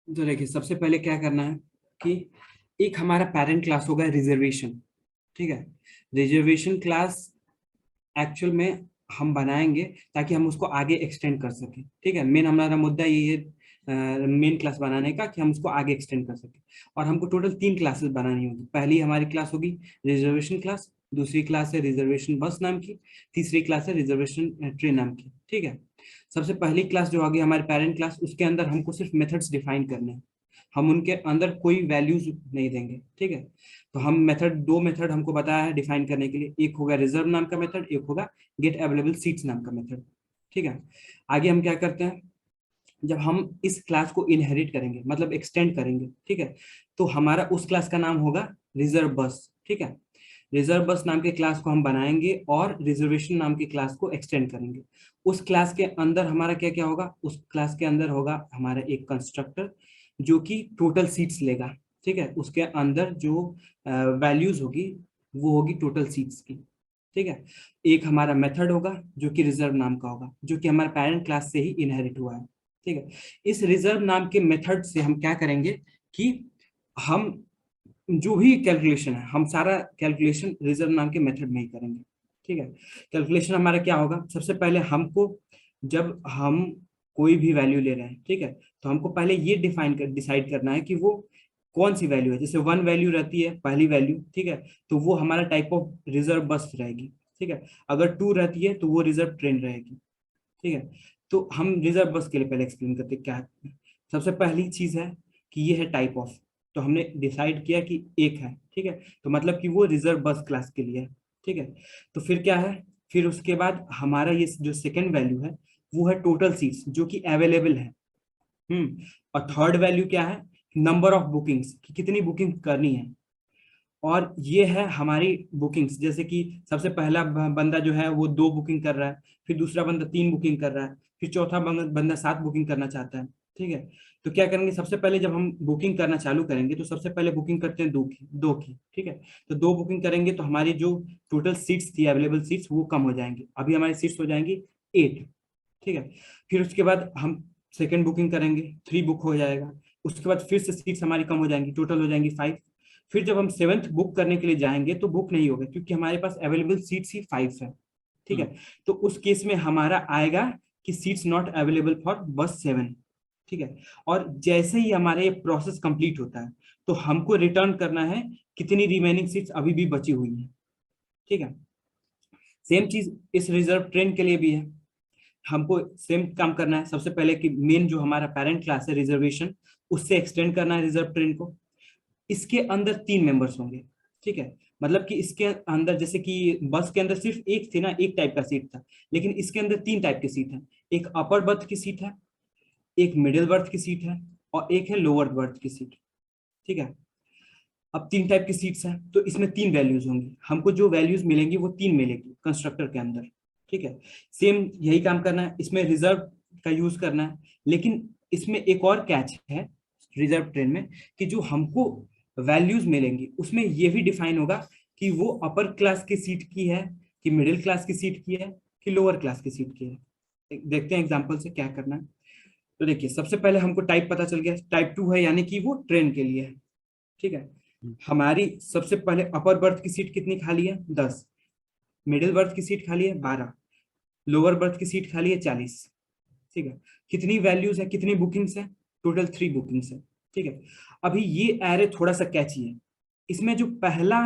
तो देखिए, सबसे पहले क्या करना है कि एक हमारा पेरेंट क्लास होगा रिजर्वेशन। ठीक है। रिजर्वेशन क्लास एक्चुअल में हम बनाएंगे ताकि हम उसको आगे एक्सटेंड कर सकें। ठीक है, मेन हमारा मुद्दा यही है मेन क्लास बनाने का, कि हम उसको आगे एक्सटेंड कर सकें। और हमको टोटल 3 क्लासेस बनानी होगी। पहली हमारी क्लास होगी रिजर्वेशन क्लास, दूसरी क्लास है रिजर्वेशन बस नाम की, तीसरी क्लास है रिजर्वेशन ट्रेन नाम की। ठीक है। सबसे पहली क्लास जो होगी हमारी पेरेंट क्लास, उसके अंदर हमको सिर्फ मेथड्स डिफाइन करने हैं। हम उनके अंदर कोई वैल्यूज नहीं देंगे। ठीक है। तो हम मेथड, दो मेथड हमको बताया है डिफाइन करने के लिए। एक होगा रिजर्व नाम का मेथड, एक होगा गेट अवेलेबल सीट्स नाम का मेथड। ठीक है। आगे हम क्या करते हैं, जब हम इस क्लास को इनहेरिट करेंगे मतलब एक्सटेंड करेंगे, ठीक है, तो हमारा उस क्लास का नाम होगा रिजर्व बस। ठीक है। रिजर्व बस नाम के क्लास को हम बनाएंगे और रिजर्वेशन नाम की क्लास को एक्सटेंड करेंगे। उस क्लास के अंदर हमारा क्या क्या होगा, उस क्लास के अंदर होगा हमारा एक कंस्ट्रक्टर जो कि टोटल सीट्स लेगा। ठीक है। उसके अंदर जो वैल्यूज होगी वो होगी टोटल सीट्स की। ठीक है। एक हमारा मेथड होगा जो कि रिजर्व नाम का होगा, जो कि हमारे पेरेंट क्लास से ही इनहेरिट हुआ है। ठीक है। इस रिजर्व नाम के मेथड से हम क्या करेंगे कि हम जो भी कैलकुलेशन है, हम सारा कैलकुलेशन रिजर्व नाम के मेथड में ही करेंगे। ठीक है। कैलकुलेशन हमारा क्या होगा, सबसे पहले हमको, जब हम कोई भी वैल्यू ले रहे हैं, ठीक है, तो हमको पहले ये डिसाइड करना है कि वो कौन सी वैल्यू है। जैसे 1 वैल्यू रहती है पहली वैल्यू, ठीक है, तो वो हमारा टाइप ऑफ रिजर्व बस रहेगी। ठीक है। अगर 2 रहती है तो वो रिजर्व ट्रेन रहेगी। ठीक है। तो हम रिजर्व बस के लिए पहले एक्सप्लेन करते हैं क्या है। सबसे पहली चीज है कि ये है टाइप ऑफ। तो हमने डिसाइड किया कि एक है। ठीक है। तो मतलब कि वो रिजर्व बस क्लास के लिए है। ठीक है। तो फिर क्या है, फिर उसके बाद हमारा ये जो सेकंड वैल्यू है वो है टोटल सीट्स जो कि अवेलेबल है। और थर्ड वैल्यू क्या है, नंबर ऑफ बुकिंग्स, कि कितनी बुकिंग करनी है। और ये है हमारी बुकिंग्स, जैसे कि सबसे पहला बंदा जो है वो 2 बुकिंग कर रहा है, फिर दूसरा बंदा 3 बुकिंग कर रहा है, फिर चौथा बंदा 7 बुकिंग करना चाहता है। ठीक है। तो क्या करेंगे, सबसे पहले जब हम बुकिंग करना चालू करेंगे तो सबसे पहले बुकिंग करते हैं 2 की। ठीक है। तो 2 बुकिंग करेंगे तो हमारी जो टोटल सीट्स थी, अवेलेबल सीट्स, वो कम हो जाएंगी। अभी हमारी सीट्स हो जाएंगी 8। ठीक है। फिर उसके बाद हम सेकेंड बुकिंग करेंगे, 3 बुक हो जाएगा। उसके बाद फिर से सीट्स हमारी कम हो जाएंगी, टोटल हो जाएंगी 5। फिर जब हम 7th बुक करने के लिए जाएंगे तो बुक नहीं होगा क्योंकि हमारे पास अवेलेबल सीट्स ही 5 है। ठीक है। तो उस केस में हमारा आएगा कि सीट्स नॉट अवेलेबल फॉर बस 7। ठीक है। और जैसे ही हमारा ये प्रोसेस कंप्लीट होता है तो हमको रिटर्न करना है कितनी रिमेनिंग सीट्स अभी भी बची हुई है। ठीक है। सेम चीज इस रिजर्व ट्रेन के लिए भी है। हमको सेम काम करना है। सबसे पहले कि मेन जो हमारा पेरेंट क्लास है रिजर्वेशन, उससे एक्सटेंड करना है रिजर्व ट्रेन को। इसके अंदर 3 मेंबर्स होंगे। ठीक है। मतलब कि इसके अंदर, जैसे कि बस के अंदर सिर्फ एक थी ना, एक टाइप का सीट था, लेकिन इसके अंदर 3 टाइप की सीट है। एक अपर बर्थ की सीट है, एक मिडिल बर्थ की सीट है, और एक है लोअर बर्थ की सीट। ठीक है। अब 3 टाइप की सीट्स हैं तो इसमें 3 वैल्यूज होंगी। हमको जो वैल्यूज मिलेंगी वो 3 मिलेगी कंस्ट्रक्टर के अंदर। ठीक है। सेम यही काम करना है, इसमें रिजर्व का यूज करना है। लेकिन इसमें एक और कैच है रिजर्व ट्रेन में, कि जो हमको वैल्यूज मिलेंगी उसमें ये भी डिफाइन होगा कि वो अपर क्लास की सीट की है, कि मिडिल क्लास की सीट की है, कि लोअर क्लास की सीट की है। देखते हैं एग्जाम्पल से क्या करना है। तो देखिए, सबसे पहले हमको टाइप पता चल गया, टाइप 2 है, यानी कि वो ट्रेन के लिए है। ठीक है। हमारी सबसे पहले अपर बर्थ की सीट कितनी खाली है, 10। मिडिल बर्थ की सीट खाली है 12। लोअर बर्थ की सीट खाली है 40। ठीक है। कितनी वैल्यूज है, कितनी बुकिंग्स है, टोटल 3 बुकिंग्स है। ठीक है। अभी ये एरे थोड़ा सा कैची है। इसमें जो पहला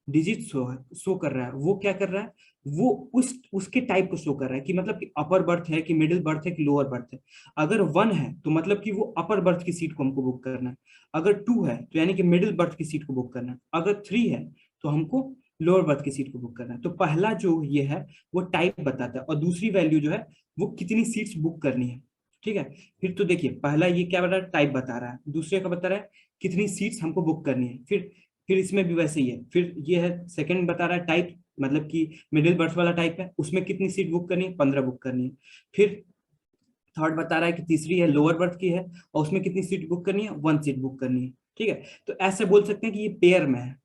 डिजिट शो कर रहा है वो क्या कर रहा है, वो उसके टाइप को शो कर रहा है, कि मतलब कि अपर बर्थ है, कि मिडिल बर्थ है, कि लोअर बर्थ है। अगर 1 है तो मतलब कि वो अपर बर्थ की सीट को हमको बुक करना है। अगर 2 है तो यानी कि मिडिल बर्थ की सीट को बुक करना है। अगर 3 है तो हमको लोअर बर्थ की सीट को बुक करना है। तो पहला जो ये है वो टाइप बताता है, और दूसरी वैल्यू जो है वो कितनी सीट्स बुक करनी है। ठीक है। फिर तो देखिए, पहला ये क्या बता रहा है, टाइप बता रहा है। दूसरे का बता रहा है कितनी सीट्स हमको बुक करनी है। फिर इसमें भी वैसे ही है। फिर ये है सेकंड बता रहा है टाइप, मतलब कि मिडिल बर्थ वाला टाइप है, उसमें कितनी सीट बुक करनी है, 15 बुक करनी है। फिर थर्ड बता रहा है कि तीसरी है लोअर बर्थ की है, और उसमें कितनी सीट बुक करनी है, 1 सीट बुक करनी है। ठीक है। तो ऐसे बोल सकते हैं कि ये पेयर में है।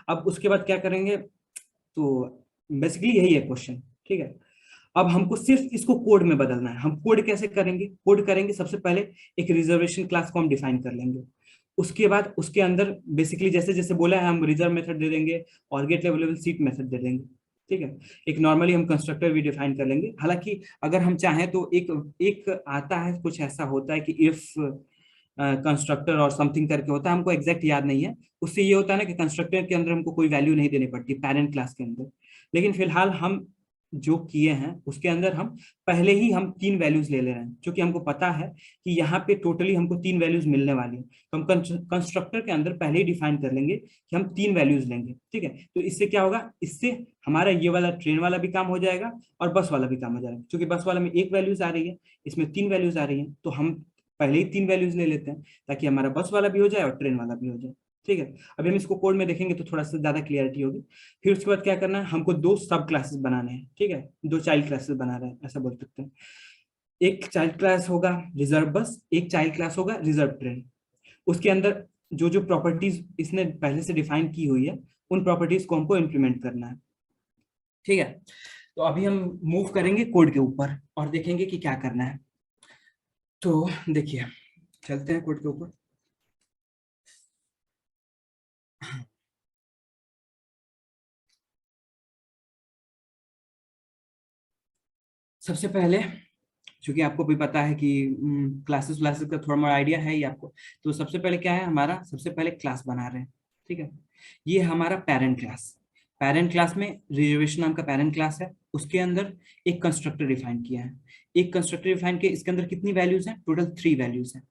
अब उसके बाद क्या करेंगे, तो बेसिकली यही है क्वेश्चन। ठीक है। अब हमको सिर्फ इसको कोड में बदलना है। हम कोड कैसे करेंगे? कोड करेंगे सबसे पहले एक रिजर्वेशन क्लास को हम डिफाइन कर लेंगे। उसके बाद उसके अंदर बेसिकली जैसे जैसे बोला है हम रिजर्व मेथड दे देंगे और गेट अवेलेबल सीट मेथड दे देंगे। ठीक है, एक नॉर्मली हम कंस्ट्रक्टर भी डिफाइन कर लेंगे। हालांकि अगर हम चाहें तो एक एक आता है, कुछ ऐसा होता है कि इफ कंस्ट्रक्टर और समथिंग करके होता है, हमको एग्जैक्ट याद नहीं है। उससे ये होता है ना कि कंस्ट्रक्टर के अंदर हमको कोई वैल्यू नहीं देनी पड़ती पेरेंट क्लास के अंदर। लेकिन फिलहाल हम जो किए हैं उसके अंदर हम पहले ही हम 3 वैल्यूज ले ले रहे हैं, क्योंकि हमको पता है कि यहाँ पे टोटली हमको 3 वैल्यूज मिलने वाली है। तो हम कंस्ट्रक्टर के अंदर पहले ही डिफाइन कर लेंगे कि हम 3 वैल्यूज लेंगे। ठीक है, तो इससे क्या होगा, इससे हमारा ये वाला ट्रेन वाला भी काम हो जाएगा और बस वाला भी काम हो जाएगा। क्योंकि बस वाला में 1 वैल्यूज आ रही है, इसमें 3 वैल्यूज आ रही है, तो हम पहले ही 3 वैल्यूज ले लेते हैं ताकि हमारा बस वाला भी हो जाए और ट्रेन वाला भी हो जाए। ठीक है, अभी हम इसको कोड में देखेंगे तो थोड़ा सा ज्यादा क्लियरिटी होगी। फिर उसके बाद क्या करना है, हमको 2 सब क्लासेस बनाने हैं। ठीक है, 2 चाइल्ड क्लासेस बना रहे हैं ऐसा बोल सकते हैं। एक चाइल्ड क्लास होगा रिजर्व बस, एक चाइल्ड क्लास होगा रिजर्व ट्रेन। उसके अंदर जो जो प्रॉपर्टीज इसने पहले से डिफाइन की हुई है उन प्रॉपर्टीज को हमको इम्प्लीमेंट करना है। ठीक है, तो अभी हम मूव करेंगे कोड के ऊपर और देखेंगे कि क्या करना है। तो देखिए, चलते हैं कोड के ऊपर। सबसे पहले, क्योंकि आपको भी पता है कि क्लासेस क्लासेस का थोड़ा मोड़ा आइडिया है ही आपको, तो सबसे पहले क्या है, हमारा सबसे पहले क्लास बना रहे हैं। ठीक है, ये हमारा पेरेंट क्लास। पेरेंट क्लास में रिजर्वेशन नाम का पेरेंट क्लास है, उसके अंदर एक कंस्ट्रक्टर डिफाइन किया है। एक कंस्ट्रक्टर डिफाइन किया, इसके अंदर कितनी वैल्यूज हैं? टोटल 3 वैल्यूज हैं।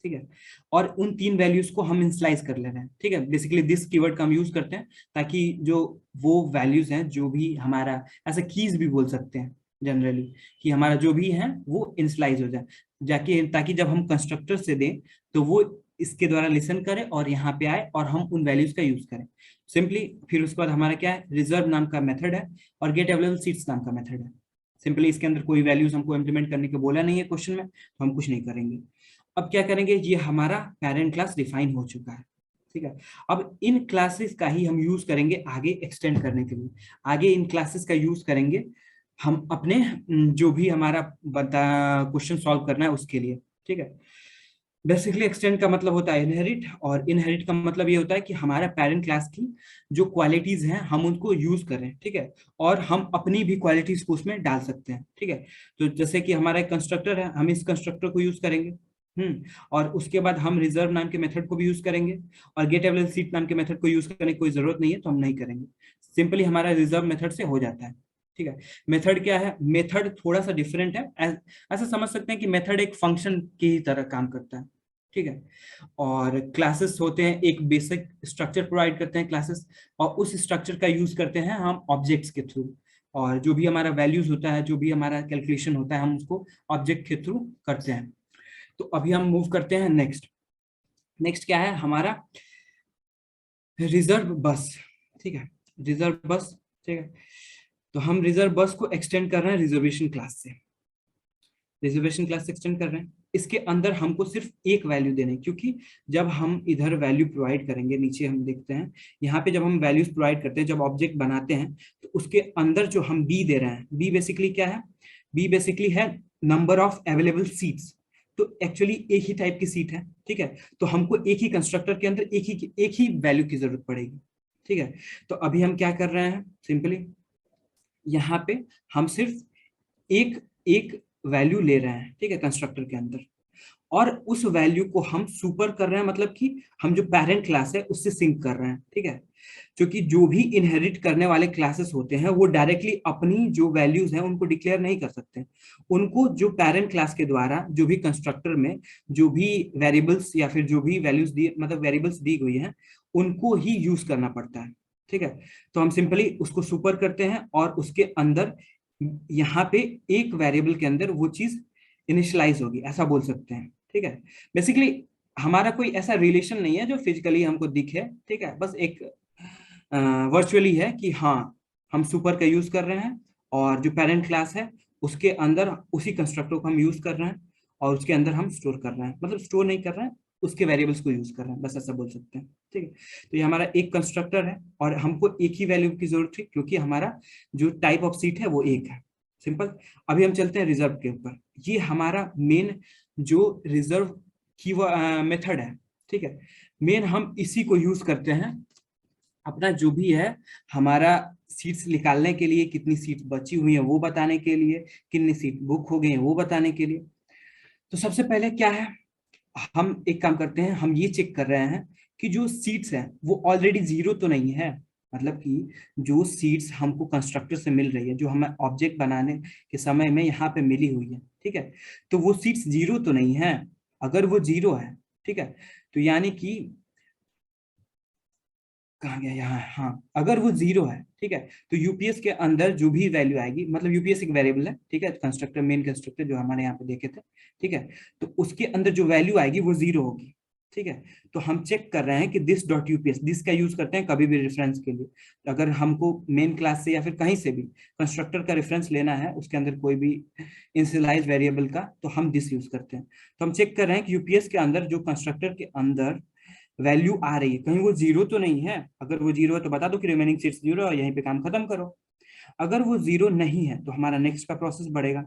ठीक है, और उन 3 वैल्यूज को हम इनिशियलाइज कर ले रहे हैं। ठीक है, बेसिकली दिस कीवर्ड का हम यूज करते हैं ताकि जो वो वैल्यूज हैं, जो भी हमारा ऐसा कीज भी बोल सकते हैं जनरली, कि हमारा जो भी है वो इनिशियलाइज हो जाए जाके, ताकि जब हम कंस्ट्रक्टर से दें तो वो इसके द्वारा लिसन करे और यहाँ पे आए और हम उन वैल्यूज का यूज करें सिंपली। फिर उसके बाद हमारा क्या है, रिजर्व नाम का मेथड है और गेट अवेलेबल सीट्स नाम का मेथड है। सिंपली इसके अंदर कोई वैल्यूज हमको इम्प्लीमेंट करने के बोला नहीं है क्वेश्चन में, तो हम कुछ नहीं करेंगे। अब क्या करेंगे, ये हमारा पेरेंट क्लास डिफाइन हो चुका है। ठीक है, अब इन क्लासेस का ही हम यूज करेंगे आगे एक्सटेंड करने के लिए। आगे इन क्लासेस का यूज करेंगे हम अपने जो भी हमारा बता क्वेश्चन सॉल्व करना है उसके लिए। ठीक है, बेसिकली एक्सटेंड का मतलब होता है इनहेरिट, और इनहेरिट का मतलब ये होता है कि हमारा पेरेंट क्लास की जो क्वालिटीज हैं हम उनको यूज करें। ठीक है, और हम अपनी भी क्वालिटीज को उसमें डाल सकते हैं। ठीक है, तो जैसे कि हमारा एक कंस्ट्रक्टर है, हम इस कंस्ट्रक्टर को यूज करेंगे। और उसके बाद हम रिजर्व नाम के मेथड को भी यूज करेंगे, और गेट अवेलेबल सीट नाम के मेथड को यूज करने की कोई जरूरत नहीं है, तो हम नहीं करेंगे। सिंपली हमारा रिजर्व मेथड से हो जाता है। ठीक है, मेथड क्या है, मेथड थोड़ा सा डिफरेंट है। ऐसा समझ सकते हैं कि मेथड एक फंक्शन की ही तरह काम करता है। ठीक है, और क्लासेस होते हैं, एक बेसिक स्ट्रक्चर प्रोवाइड करते हैं क्लासेस, और उस स्ट्रक्चर का यूज करते हैं हम ऑब्जेक्ट्स के थ्रू। और जो भी हमारा वैल्यूज होता है, जो भी हमारा कैलकुलेशन होता है, हम उसको ऑब्जेक्ट के थ्रू करते हैं। तो अभी हम मूव करते हैं नेक्स्ट। नेक्स्ट क्या है हमारा, रिजर्व बस। ठीक है, रिजर्व बस। ठीक है, तो हम रिजर्व बस को एक्सटेंड कर रहे हैं रिजर्वेशन क्लास से। रिजर्वेशन क्लास से एक्सटेंड कर रहे हैं, इसके अंदर हमको सिर्फ एक वैल्यू देने, क्योंकि जब हम इधर वैल्यू प्रोवाइड करेंगे, नीचे हम देखते हैं यहाँ पे जब हम वैल्यूज प्रोवाइड करते हैं, जब ऑब्जेक्ट बनाते हैं, तो उसके अंदर जो हम बी दे रहे हैं, बी बेसिकली क्या है, बी बेसिकली है नंबर ऑफ अवेलेबल सीट्स। तो एक्चुअली एक ही टाइप की सीट है। ठीक है, तो हमको एक ही कंस्ट्रक्टर के अंदर एक ही वैल्यू की जरूरत पड़ेगी। ठीक है, तो अभी हम क्या कर रहे हैं, सिंपली यहाँ पे हम सिर्फ एक एक वैल्यू ले रहे हैं। ठीक है, कंस्ट्रक्टर के अंदर, और उस वैल्यू को हम सुपर कर रहे हैं, मतलब कि हम जो पेरेंट क्लास है उससे सिंक कर रहे हैं। ठीक है, क्योंकि जो भी इनहेरिट करने वाले क्लासेस होते हैं वो डायरेक्टली अपनी जो वैल्यूज हैं उनको डिक्लेयर नहीं कर सकते। उनको जो पेरेंट क्लास के द्वारा जो भी कंस्ट्रक्टर में जो भी वेरिएबल्स या फिर जो भी वैल्यूज दी, मतलब वेरिएबल्स दी गई हैं, उनको ही यूज करना पड़ता है। ठीक है, तो हम सिंपली उसको सुपर करते हैं और उसके अंदर यहाँ पे एक वेरिएबल के अंदर वो चीज इनिशियलाइज होगी, ऐसा बोल सकते हैं। ठीक है, बेसिकली हमारा कोई ऐसा रिलेशन नहीं है जो फिजिकली हमको दिखे। ठीक है, बस एक वर्चुअली है कि हाँ, हम सुपर का यूज कर रहे हैं और जो पेरेंट क्लास है उसके अंदर उसी कंस्ट्रक्टर को हम यूज कर रहे हैं, और उसके अंदर हम स्टोर कर रहे हैं, मतलब स्टोर नहीं कर रहे हैं, उसके वेरिएबल्स को यूज कर रहे हैं, बस ऐसा बोल सकते हैं। ठीक है, तो ये हमारा एक कंस्ट्रक्टर है और हमको एक ही वैल्यू की जरूरत थी, क्योंकि हमारा जो टाइप ऑफ सीट है वो एक है। सिंपल। अभी हम चलते हैं रिजर्व के ऊपर। ये हमारा मेन जो रिजर्व की वो मेथड है, ठीक है। मेन हम इसी को यूज करते हैं अपना जो भी है हमारा सीट्स निकालने के लिए, कितनी सीट बची हुई है वो बताने के लिए, कितनी सीट बुक हो गई है वो बताने के लिए। तो सबसे पहले क्या है, हम एक काम करते हैं, हम ये चेक कर रहे हैं कि जो सीट्स हैं वो ऑलरेडी जीरो तो नहीं है। मतलब कि जो सीट्स हमको कंस्ट्रक्टर से मिल रही है, जो हमें ऑब्जेक्ट बनाने के समय में यहाँ पे मिली हुई है, ठीक है, तो वो सीट्स जीरो तो नहीं है। अगर वो जीरो है, ठीक है, तो यानी कि कहाँ गया यहाँ, हाँ, अगर वो जीरो है, ठीक है, तो यूपीएस के अंदर जो भी वैल्यू आएगी, मतलब यूपीएस एक वेरिएबल है, ठीक है, कंस्ट्रक्टर, मेन कंस्ट्रक्टर जो हमारे यहाँ पे देखे थे, ठीक है, तो उसके अंदर जो वैल्यू आएगी वो जीरो होगी, ठीक है। तो हम चेक कर रहे हैं कि दिस डॉट यूपीएस, दिस का यूज करते हैं कभी भी रेफरेंस के लिए। अगर हमको मेन क्लास से या फिर कहीं से भी कंस्ट्रक्टर का रेफरेंस लेना है, उसके अंदर कोई भी इनिशियलाइज वेरिएबल का, तो हम दिस यूज करते हैं। तो हम चेक कर रहे हैं कि यूपीएस के अंदर, जो कंस्ट्रक्टर के अंदर वैल्यू आ रही है, कहीं वो जीरो तो नहीं है। अगर वो जीरो है तो बता दो कि रिमेनिंग सीट्स जीरो है, यहीं पे काम खत्म करो। अगर वो जीरो नहीं है तो हमारा नेक्स्ट का प्रोसेस बढ़ेगा।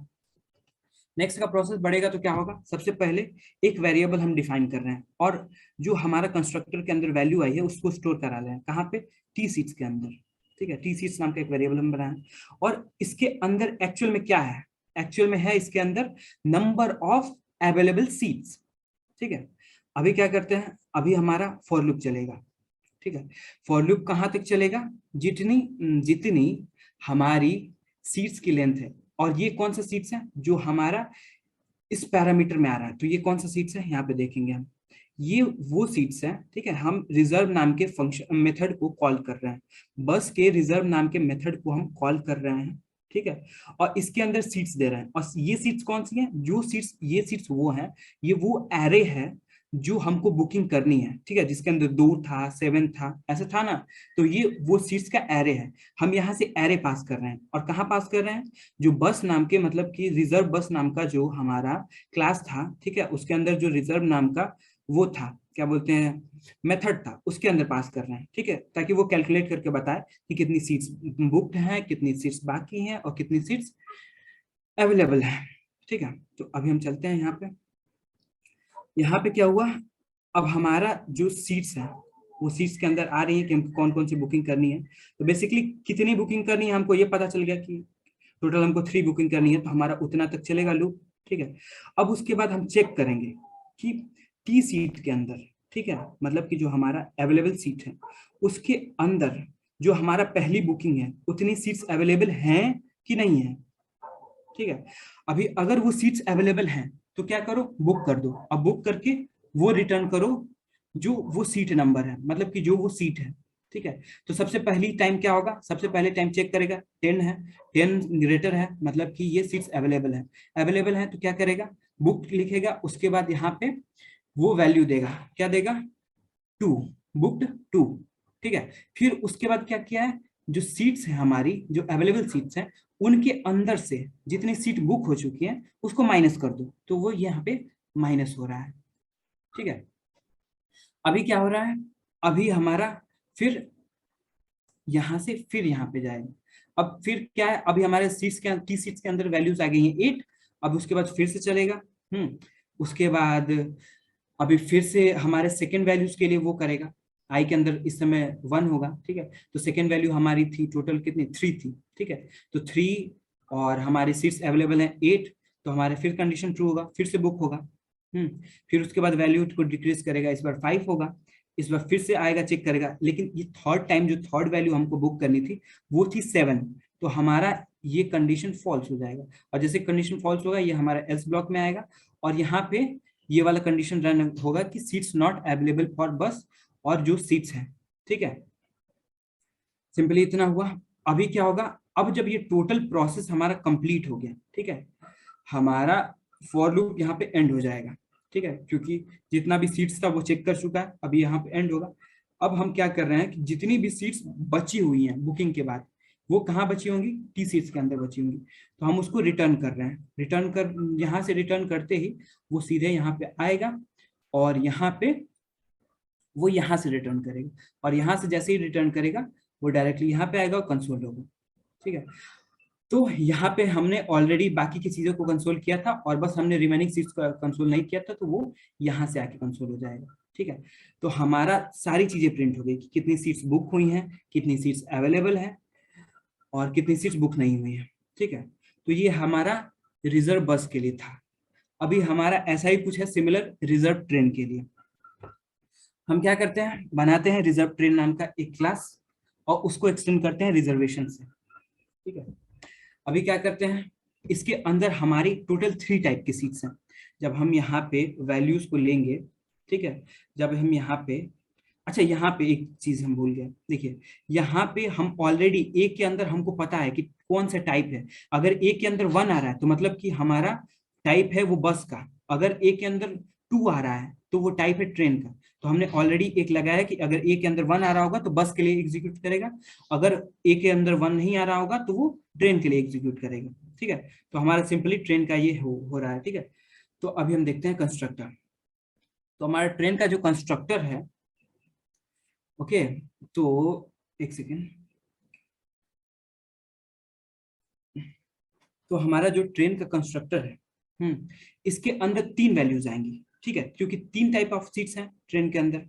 नेक्स्ट का प्रोसेस बढ़ेगा तो क्या होगा, सबसे पहले एक वेरिएबल हम डिफाइन कर रहे हैं, और जो हमारा कंस्ट्रक्टर के अंदर वैल्यू आई है उसको स्टोर करा रहे हैं, कहाँ पे, टी सीट्स के अंदर, ठीक है। टी सीट्स नाम का एक वेरिएबल हम बनाए, और इसके अंदर एक्चुअल में क्या है, एक्चुअल में है इसके अंदर नंबर ऑफ अवेलेबल सीट्स, ठीक है। अभी क्या करते हैं, अभी हमारा फॉर लूप चलेगा, ठीक है। फॉर लूप कहाँ तक चलेगा, जितनी जितनी हमारी सीट्स की लेंथ है, और ये कौन सा सीट्स है जो हमारा इस पैरामीटर में आ रहा है, तो ये कौन सा सीट्स है यहाँ पे देखेंगे हम, ये वो सीट्स है, ठीक है। हम रिजर्व नाम के फंक्शन मेथड को कॉल कर रहे हैं, बस के रिजर्व नाम के मेथड को हम कॉल कर रहे हैं, ठीक है, और इसके अंदर सीट्स दे रहे हैं। और ये सीट्स कौन सी हैं, जो सीट्स, ये सीट्स वो हैं, ये वो एरे है जो हमको बुकिंग करनी है, ठीक है, जिसके अंदर 2 था, 7 था, ऐसा था ना। तो ये वो सीट्स का एरे है, हम यहाँ से एरे पास कर रहे हैं। और कहाँ पास कर रहे हैं, जो बस नाम के, मतलब कि रिजर्व बस नाम का जो हमारा क्लास था, ठीक है, उसके अंदर जो रिजर्व नाम का वो था, क्या बोलते हैं, मेथड था, उसके अंदर पास कर रहे हैं, ठीक है, ताकि वो कैलकुलेट करके बताए कि कितनी सीट्स बुक्ड हैं, कितनी सीट्स बाकी हैं, और कितनी सीट्स अवेलेबल है, ठीक है। तो अभी हम चलते हैं यहाँ पे। यहाँ पे क्या हुआ, अब हमारा जो सीट्स है वो सीट्स के अंदर आ रही है कि हमको कौन कौन सी बुकिंग करनी है। तो बेसिकली कितनी बुकिंग करनी है हमको ये पता चल गया कि टोटल हमको 3 बुकिंग करनी है, तो हमारा उतना तक चलेगा लूप, ठीक है। अब उसके बाद हम चेक करेंगे कि टी सीट के अंदर, ठीक है, मतलब कि जो हमारा अवेलेबल सीट है उसके अंदर जो हमारा पहली बुकिंग है उतनी सीट्स अवेलेबल हैं कि नहीं है, ठीक है। अभी अगर वो सीट्स अवेलेबल हैं तो क्या करो, बुक कर दो। अब बुक करके वो रिटर्न करो जो वो सीट नंबर है, मतलब कि जो वो सीट है, ठीक है। तो सबसे पहली टाइम क्या होगा, सबसे पहले टाइम चेक करेगा 10 है, 10 ग्रेटर है, मतलब कि ये सीट्स अवेलेबल है। अवेलेबल है तो क्या करेगा, बुक लिखेगा, उसके बाद यहाँ पे वो वैल्यू देगा, क्या देगा, 2, बुक्ड 2, ठीक है। फिर उसके बाद क्या किया है, जो सीट्स है हमारी, जो अवेलेबल सीट्स हैं, उनके अंदर से जितनी सीट बुक हो चुकी है उसको माइनस कर दो, तो वो यहाँ पे माइनस हो रहा है, ठीक है। अभी क्या हो रहा है, अभी हमारा फिर यहाँ से फिर यहाँ पे जाएगा। अब फिर क्या है, अभी हमारे सीट्स के टी सीट्स के अंदर वैल्यूज आ गई हैं 8। अब उसके बाद फिर से चलेगा, उसके बाद अभी फिर से हमारे सेकेंड वैल्यूज के लिए वो करेगा, आई के अंदर इस समय 1 होगा, ठीक है। तो सेकेंड वैल्यू हमारी थी टोटल कितनी, 3 थी, ठीक है। तो 3 और हमारी सीट्स अवेलेबल है 8, तो हमारे फिर कंडीशन ट्रू होगा, फिर से बुक होगा। फिर उसके बाद वैल्यू को डिक्रीज करेगा, इस बार 5 होगा, इस बार फिर से आएगा, चेक करेगा, लेकिन ये थर्ड टाइम जो थर्ड वैल्यू हमको बुक करनी थी वो थी 7, तो हमारा ये कंडीशन फॉल्स हो जाएगा। और जैसे कंडीशन फॉल्स होगा ये हमारा एल्स ब्लॉक में आएगा, और यहाँ पे ये वाला कंडीशन रन होगा कि सीट्स नॉट अवेलेबल फॉर बस, और जो सीट्स हैं, ठीक है। सिंपली इतना हुआ। अभी क्या होगा, अब जब ये टोटल प्रोसेस हमारा कंप्लीट हो गया, ठीक है, हमारा फॉर लूप यहाँ पे एंड हो जाएगा, ठीक है, क्योंकि जितना भी सीट्स था वो चेक कर चुका है, अभी यहाँ पे एंड होगा। अब हम क्या कर रहे हैं कि जितनी भी सीट्स बची हुई हैं बुकिंग के बाद, वो कहाँ बची होंगी, टी सीट्स के अंदर बची होंगी, तो हम उसको रिटर्न कर रहे हैं। रिटर्न कर, यहाँ से रिटर्न करते ही वो सीधे यहाँ पे आएगा, और यहाँ पे वो यहाँ से रिटर्न करेगा, और यहाँ से जैसे ही रिटर्न करेगा वो डायरेक्टली यहाँ पे आएगा और कंसोल होगा, ठीक है। तो यहाँ पे हमने ऑलरेडी बाकी की चीजों को कंसोल किया था और बस हमने रिमेनिंग सीट्स को कंसोल नहीं किया था, तो वो यहाँ से आके कंसोल हो जाएगा। ठीक है, तो हमारा सारी चीजें प्रिंट हो गई कि कितनी सीट्स बुक हुई हैं, कितनी सीट्स अवेलेबल है और कितनी सीट्स बुक नहीं हुई है। ठीक है, तो ये हमारा रिजर्व बस के लिए था। अभी हमारा ऐसा ही कुछ है सिमिलर रिजर्व ट्रेन के लिए। हम क्या करते हैं, बनाते हैं रिजर्व ट्रेन नाम का एक क्लास और उसको एक्सटेंड करते हैं रिजर्वेशन से। ठीक है, अभी क्या करते हैं, इसके अंदर हमारी टोटल 3 टाइप की सीट्स हैं। जब हम यहाँ पे वैल्यूज को लेंगे, ठीक है, जब हम यहाँ पे, अच्छा यहाँ पे एक चीज हम भूल गए, देखिए यहाँ पे हम ऑलरेडी ए के अंदर हमको पता है कि कौन सा टाइप है। अगर ए के अंदर 1 आ रहा है तो मतलब कि हमारा टाइप है वो बस का। अगर ए के अंदर 2 आ रहा है तो वो टाइप है ट्रेन का। तो हमने ऑलरेडी एक लगाया कि अगर ए के अंदर 1 आ रहा होगा तो बस के लिए एग्जीक्यूट करेगा, अगर ए के अंदर 1 नहीं आ रहा होगा तो वो ट्रेन के लिए एग्जीक्यूट करेगा। ठीक है, तो हमारा सिंपली ट्रेन का ये हो रहा है। ठीक है, तो अभी हम देखते हैं कंस्ट्रक्टर। तो हमारा ट्रेन का जो कंस्ट्रक्टर है, ओके, तो एक सेकेंड, तो हमारा जो ट्रेन का कंस्ट्रक्टर है, इसके अंदर 3 वैल्यूज आएंगी। ठीक है, क्योंकि 3 टाइप ऑफ सीट्स हैं ट्रेन के अंदर,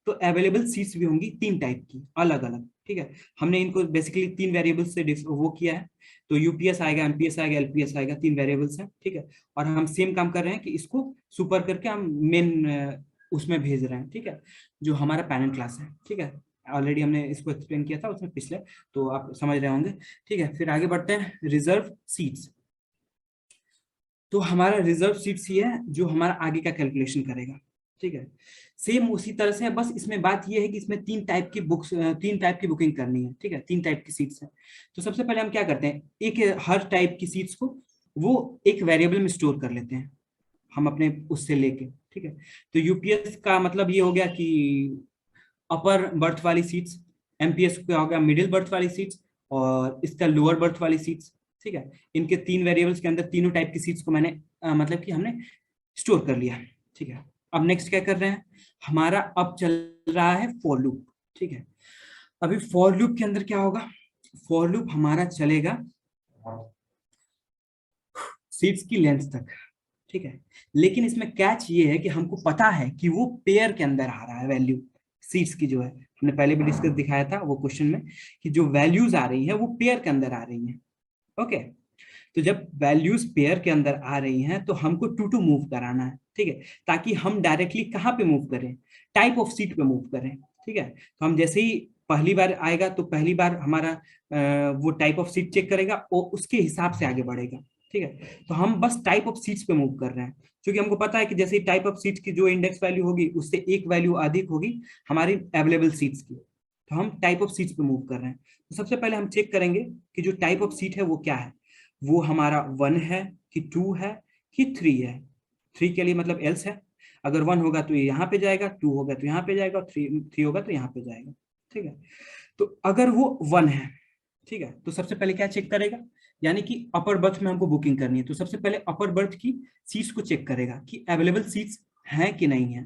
तो अवेलेबल सीट्स भी होंगी 3 टाइप की अलग अलग। ठीक है, हमने इनको बेसिकली 3 वेरिएबल्स से वो किया है। तो यूपीएस आएगा, एमपीएस आएगा, एलपीएस आएगा, 3 वेरिएबल्स हैं। ठीक है, और हम सेम काम कर रहे हैं कि इसको सुपर करके हम मेन उसमें भेज रहे हैं। ठीक है, जो हमारा पैरेंट क्लास है। ठीक है, ऑलरेडी हमने इसको एक्सप्लेन किया था उसमें पिछले, तो आप समझ रहे होंगे। ठीक है, फिर आगे बढ़ते हैं रिजर्व सीट्स। तो हमारा रिजर्व सीट्स ही है जो हमारा आगे का कैलकुलेशन करेगा। ठीक है, सेम उसी तरह से है, बस इसमें बात ये है कि इसमें 3 टाइप की बुक्स, 3 टाइप की बुकिंग करनी है। ठीक है, 3 टाइप की सीट्स है। तो सबसे पहले हम क्या करते हैं, एक हर टाइप की सीट्स को वो एक वेरिएबल में स्टोर कर लेते हैं हम अपने उससे लेके। ठीक है, तो यूपीएस का मतलब ये हो गया कि अपर बर्थ वाली सीट्स, एमपीएस का हो गया मिडिल बर्थ वाली सीट्स, और इसका लोअर बर्थ वाली सीट्स। ठीक है, इनके 3 वेरिएबल्स के अंदर तीनों टाइप की सीट्स को मैंने मतलब कि हमने स्टोर कर लिया। ठीक है, अब नेक्स्ट क्या कर रहे हैं, हमारा अब चल रहा है फॉर लूप। ठीक है, अभी फॉर लूप के अंदर क्या होगा, फॉर लूप हमारा चलेगा सीट्स की लेंथ तक। ठीक है, लेकिन इसमें कैच ये है कि हमको पता है कि वो पेयर के अंदर आ रहा है वैल्यू सीट्स की, जो है हमने पहले भी डिस्कस दिखाया था वो क्वेश्चन में, कि जो वैल्यूज आ रही है वो पेयर के अंदर आ रही है। ओके, तो जब वैल्यूज पेयर के अंदर आ रही हैं तो हमको टू टू मूव कराना है। ठीक है, ताकि हम डायरेक्टली कहाँ पे मूव करें, टाइप ऑफ सीट पे मूव करें। ठीक है, तो हम जैसे ही पहली बार आएगा तो पहली बार हमारा वो टाइप ऑफ सीट चेक करेगा और उसके हिसाब से आगे बढ़ेगा। ठीक है, तो हम बस टाइप ऑफ सीट्स पे मूव कर रहे हैं, क्योंकि हमको पता है कि जैसे ही टाइप ऑफ सीट्स की जो इंडेक्स वैल्यू होगी उससे एक वैल्यू अधिक होगी हमारी अवेलेबल सीट्स की, तो हम टाइप ऑफ सीट्स पे मूव कर रहे हैं। तो सबसे पहले हम चेक करेंगे कि जो टाइप ऑफ सीट है वो क्या है, वो हमारा 1 है कि 2 है कि 3 है। 3 के लिए मतलब एल्स है, अगर 1 होगा तो ये यहाँ पे जाएगा, 2 होगा तो यहाँ पे जाएगा, और 3 होगा तो यहाँ पे जाएगा। ठीक है, तो अगर वो 1 है, ठीक है, तो सबसे पहले क्या चेक करेगा, यानी कि अपर बर्थ में हमको बुकिंग करनी है, तो सबसे पहले अपर बर्थ की सीट्स को चेक करेगा कि अवेलेबल सीट्स हैं कि नहीं है।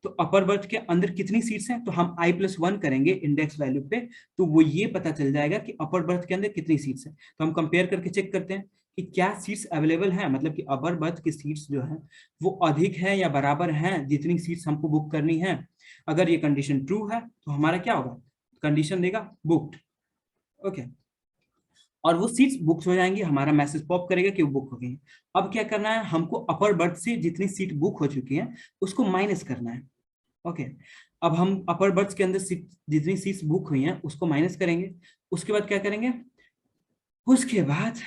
तो अपर बर्थ के अंदर कितनी सीट्स हैं, तो हम i+1 करेंगे इंडेक्स वैल्यू पे, तो वो ये पता चल जाएगा कि अपर बर्थ के अंदर कितनी सीट्स हैं। तो हम कंपेयर करके चेक करते हैं कि क्या सीट्स अवेलेबल हैं, मतलब कि अपर बर्थ की सीट्स जो है वो अधिक है या बराबर हैं जितनी सीट्स हमको बुक करनी है। अगर ये कंडीशन ट्रू है तो हमारा क्या होगा, कंडीशन देगा बुक्ड। ओके, और वो सीट्स बुक हो जाएंगी, हमारा मैसेज पॉप करेगा कि वो बुक हो गई। अब क्या करना है, हमको अपर बर्थ से जितनी सीट बुक हो चुकी है उसको माइनस करना है। ओके, अब हम अपर बर्थ के अंदर सीट जितनी सीट्स बुक हुई हैं उसको माइनस करेंगे। उसके बाद क्या करेंगे, उसके बाद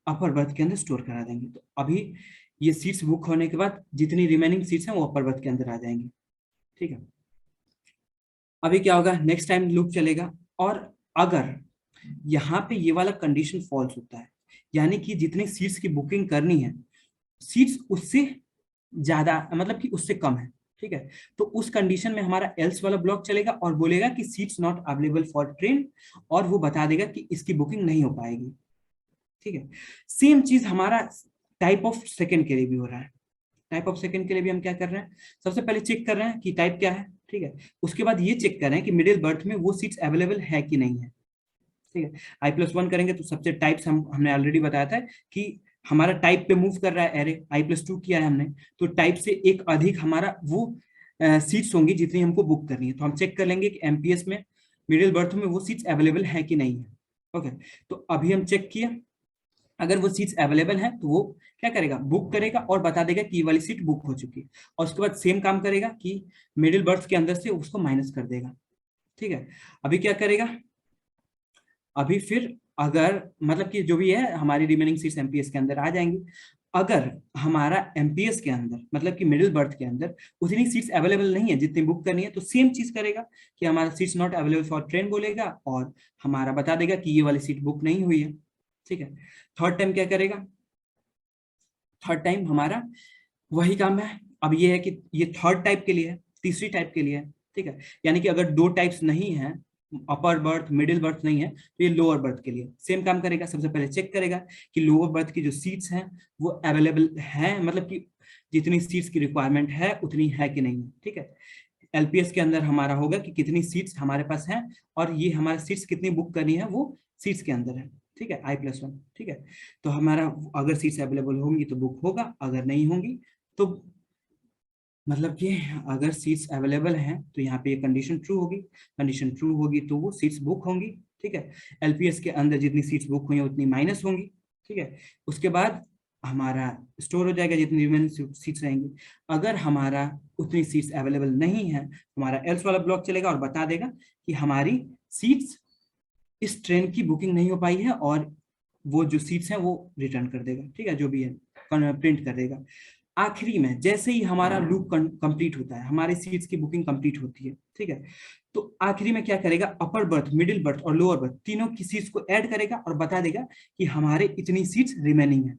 अपर बर्थ के अंदर स्टोर करा देंगे। तो अभी ये सीट्स बुक होने के बाद जितनी रिमेनिंग सीट्स हैं वो अपर बर्थ के अंदर आ जाएंगी। ठीक है, अभी क्या होगा, नेक्स्ट टाइम लूप चलेगा, और अगर यहाँ पे ये वाला कंडीशन फॉल्स होता है, यानी कि जितनी सीट्स की बुकिंग करनी है सीट्स उससे ज्यादा, मतलब कि उससे कम है, ठीक है, तो उस कंडीशन में हमारा एल्स वाला ब्लॉक चलेगा और बोलेगा कि seats not available for train, और वो बता देगा कि इसकी बुकिंग नहीं हो पाएगी। ठीक है, सेम चीज हमारा टाइप ऑफ सेकंड के लिए भी हो रहा है। टाइप ऑफ सेकंड के लिए भी हम क्या कर रहे हैं, सबसे पहले चेक कर रहे हैं कि टाइप क्या है। ठीक है, उसके बाद ये चेक कर रहे हैं कि मिडिल बर्थ में वो सीट्स अवेलेबल है कि नहीं है। ठीक है। i+1 करेंगे तो सबसे टाइप्स हमने ऑलरेडी बताया था कि हमारा टाइप पे मूव कर रहा है एरे, i+2 किया है हमने, तो टाइप से एक अधिक हमारा वो सीट्स होंगी जितनी हमको बुक करनी है। तो हम चेक कर लेंगे कि एमपीएस में मिडिल बर्थ में वो सीट्स अवेलेबल है कि नहीं है। ओके, तो अभी हम चेक किया, अगर वो सीट्स अवेलेबल है तो वो क्या करेगा, बुक करेगा और बता देगा कि ये वाली सीट बुक हो चुकी है। और उसके बाद सेम काम करेगा कि मिडिल बर्थ के अंदर से उसको माइनस कर देगा। ठीक है, अभी क्या करेगा, अभी फिर अगर मतलब कि जो भी है हमारी रिमेनिंग सीट्स एमपीएस के अंदर आ जाएंगी। अगर हमारा एमपीएस के अंदर मतलब कि मिडिल बर्थ के अंदर उतनी सीट्स अवेलेबल नहीं है जितनी बुक करनी है, तो सेम चीज करेगा कि हमारा seats not available for train बोलेगा और हमारा बता देगा कि ये वाली सीट बुक नहीं हुई है। ठीक है, थर्ड टाइम क्या करेगा, थर्ड टाइम हमारा वही काम है। अब ये है कि ये थर्ड टाइप के लिए है, तीसरी टाइप के लिए है। ठीक है, यानी कि अगर दो टाइप्स नहीं है, अपर बर्थ मिडिल बर्थ नहीं है, तो ये लोअर बर्थ के लिए सेम काम करेगा। सबसे पहले चेक करेगा कि लोअर बर्थ की जो सीट्स हैं वो अवेलेबल हैं, मतलब कि जितनी सीट्स की रिक्वायरमेंट है उतनी है कि नहीं है। ठीक है, एलपीएस के अंदर हमारा होगा कि कितनी सीट्स हमारे पास हैं और ये हमारे सीट्स कितनी बुक करनी है वो सीट्स के अंदर है। ठीक है, i+1। ठीक है, तो हमारा अगर सीट्स अवेलेबल होंगी तो बुक होगा, अगर नहीं होंगी तो मतलब कि अगर सीट्स अवेलेबल हैं तो यहाँ पे ये कंडीशन ट्रू होगी, कंडीशन ट्रू होगी तो वो सीट्स बुक होंगी। ठीक है, एलपीएस के अंदर जितनी सीट्स बुक हुई हैं उतनी माइनस होंगी। ठीक है, उसके बाद हमारा स्टोर हो जाएगा जितनी रिमेनिंग सीट्स रहेंगी। अगर हमारा उतनी सीट्स अवेलेबल नहीं है, हमारा एल्स वाला ब्लॉक चलेगा और बता देगा कि हमारी सीट्स इस ट्रेन की बुकिंग नहीं हो पाई है और वो जो सीट्स हैं वो रिटर्न कर देगा। ठीक है, जो भी है प्रिंट कर देगा। आखिरी में जैसे ही हमारा लूप कंप्लीट होता है, हमारी सीट्स की बुकिंग कंप्लीट होती है। ठीक है, तो आखिरी में क्या करेगा, अपर बर्थ मिडिल बर्थ और लोअर बर्थ तीनों की सीट्स को ऐड करेगा और बता देगा कि हमारे इतनी सीट्स रिमेनिंग है।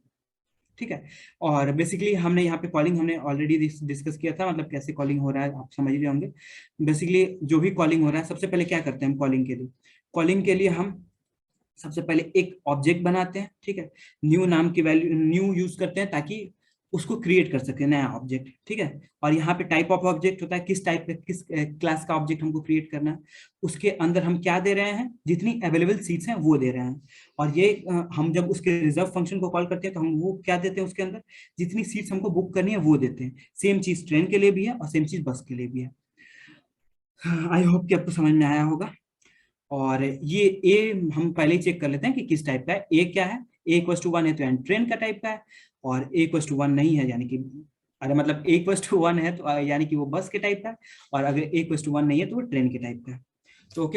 ठीक है, और बेसिकली हमने यहाँ पे कॉलिंग हमने ऑलरेडी डिस्कस किया था, मतलब कैसे कॉलिंग हो रहा है आप समझ रहे होंगे। बेसिकली जो भी कॉलिंग हो रहा है, सबसे पहले क्या करते हैं हम कॉलिंग के लिए, कॉलिंग के लिए हम सबसे पहले एक ऑब्जेक्ट बनाते हैं। ठीक है, न्यू नाम की वैल्यू न्यू यूज करते हैं ताकि उसको क्रिएट कर सके नया ऑब्जेक्ट। ठीक है, और यहाँ पे टाइप ऑफ ऑब्जेक्ट होता है, किस टाइप का किस क्लास का ऑब्जेक्ट हमको क्रिएट करना है, उसके अंदर हम क्या दे रहे हैं, जितनी अवेलेबल सीट्स हैं वो दे रहे हैं। और ये हम जब उसके रिजर्व फंक्शन को कॉल करते हैं तो हम वो क्या देते हैं, उसके अंदर जितनी सीट्स हमको बुक करनी है वो देते हैं। सेम चीज ट्रेन के लिए भी है और सेम चीज बस के लिए भी है। आई होप कि आपको समझ में आया होगा। और ये ए हम पहले ही चेक कर लेते हैं कि किस टाइप का है। ए क्या है, a=1 है तो एंड ट्रेन का टाइप का है, और a=1 नहीं है यानी कि अरे मतलब a=1 है तो यानी कि वो बस के टाइप का है, और अगर a=1 नहीं है तो वो ट्रेन के टाइप का है। तो ओके।